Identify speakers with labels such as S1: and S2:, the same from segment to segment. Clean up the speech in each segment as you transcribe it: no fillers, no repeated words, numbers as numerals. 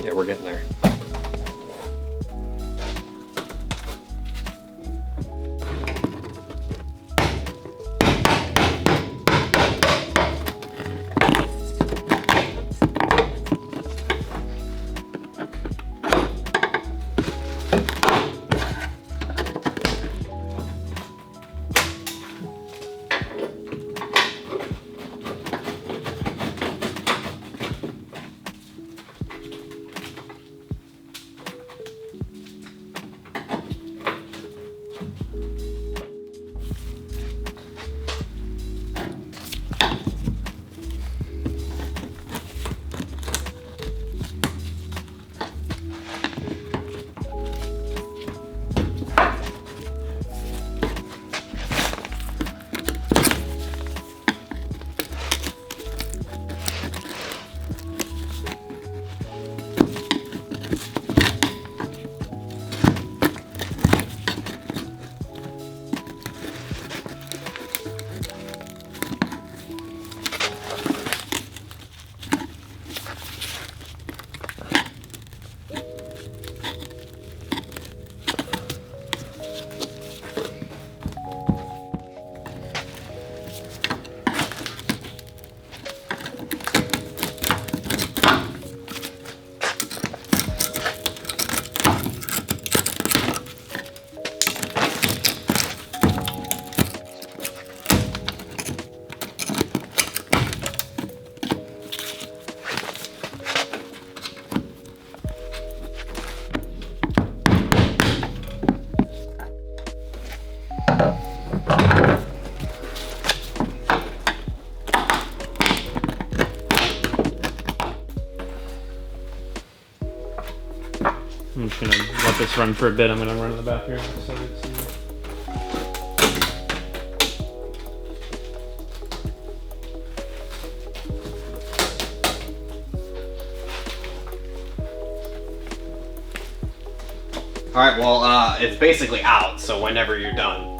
S1: Yeah, we're getting there.
S2: I'm just gonna let this run for a bit. I'm gonna run in the bathroom.
S1: Alright, well, it's basically out, so whenever you're done.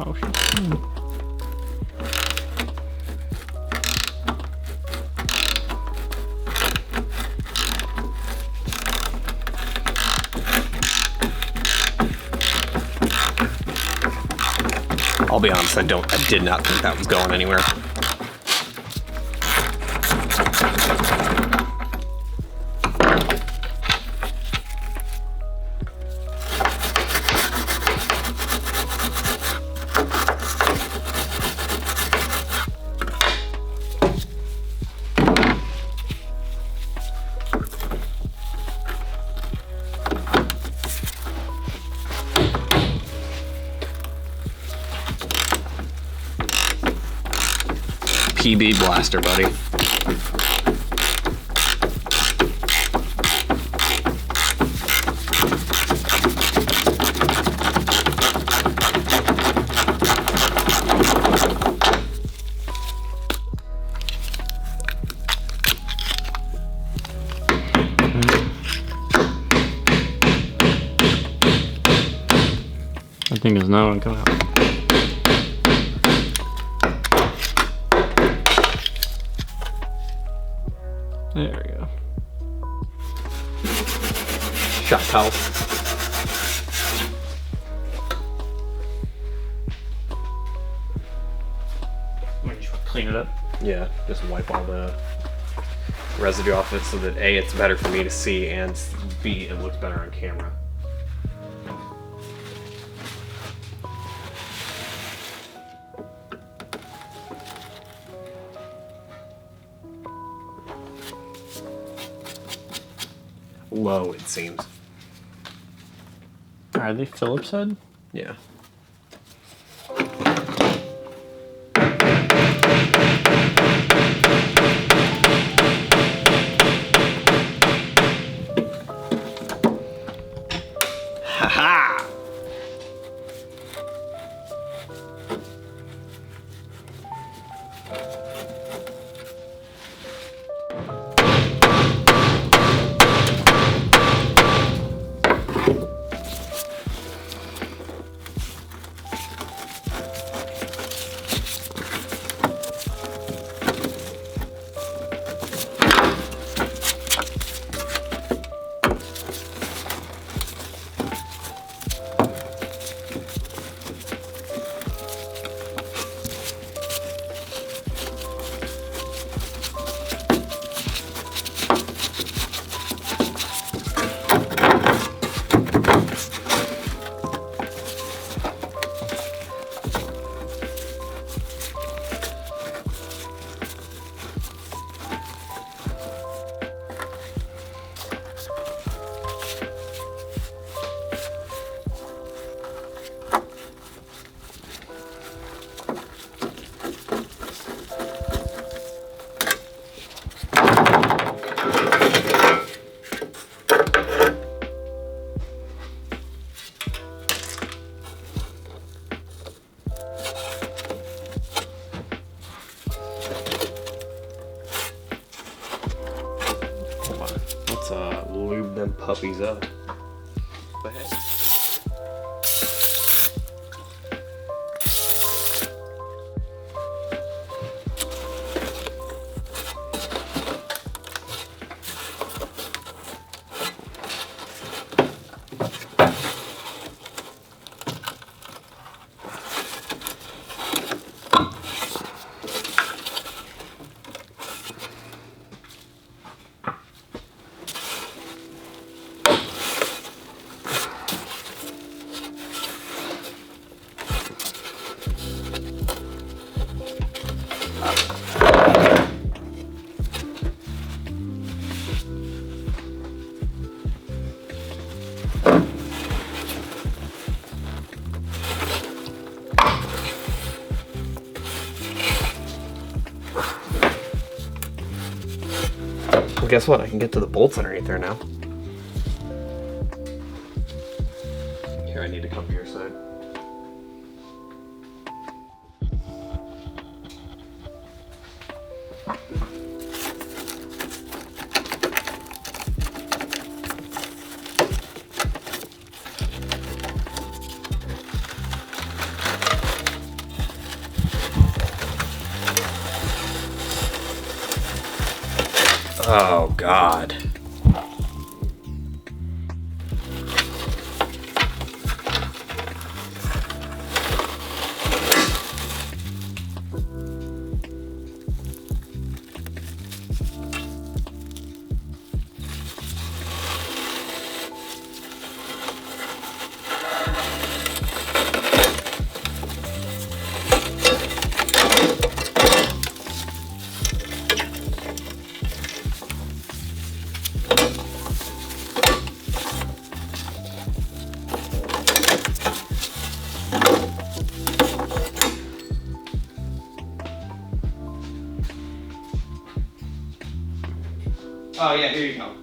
S2: Oh shit.
S1: I'll be honest, I did not think that was going anywhere. PB blaster, buddy.
S2: That thing does not want to come out. There we go.
S1: Shot towel.
S2: When you clean it up.
S1: Yeah, just wipe all the residue off it so that A, it's better for me to see, and B, it looks better on camera. Low, it seems.
S2: Are they Phillips head?
S1: Yeah. Ha-ha! Lube them puppies up. But hey. Well, guess what? I can get to the bolts underneath there now. Here, I need to come to your side. Oh, God. Oh yeah, here you go.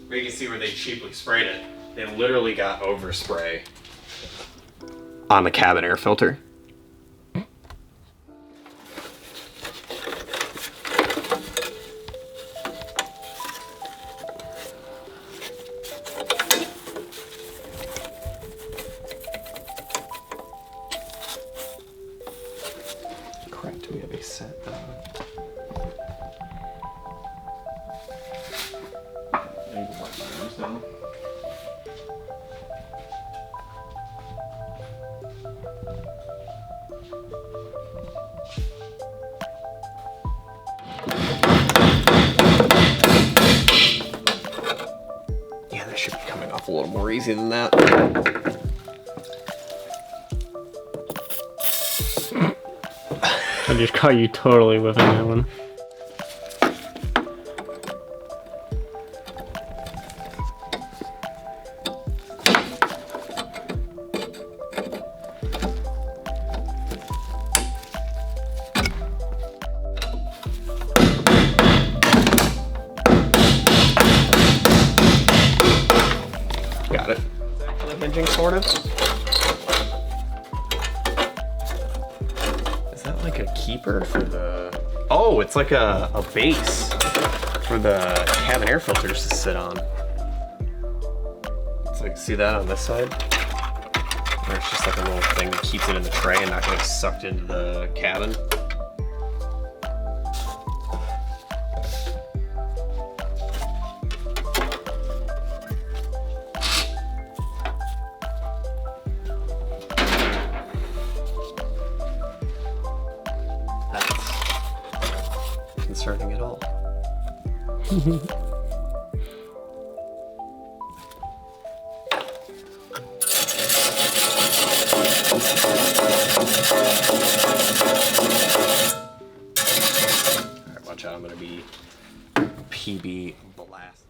S1: Where you can see where they cheaply sprayed it. They literally got overspray on the cabin air filter. Do we have a set? Yeah, that should be coming off a little more easy than that.
S2: I just caught you totally whiffing that one.
S1: Got it. Actually hinging, sort of. Is that like a keeper for the... Oh, it's like a base for the cabin air filters to sit on. It's like, see that on this side? Or it's just like a little thing that keeps it in the tray and not getting sucked into the cabin. Concerning at all. Alright, watch out, I'm gonna be PB blast.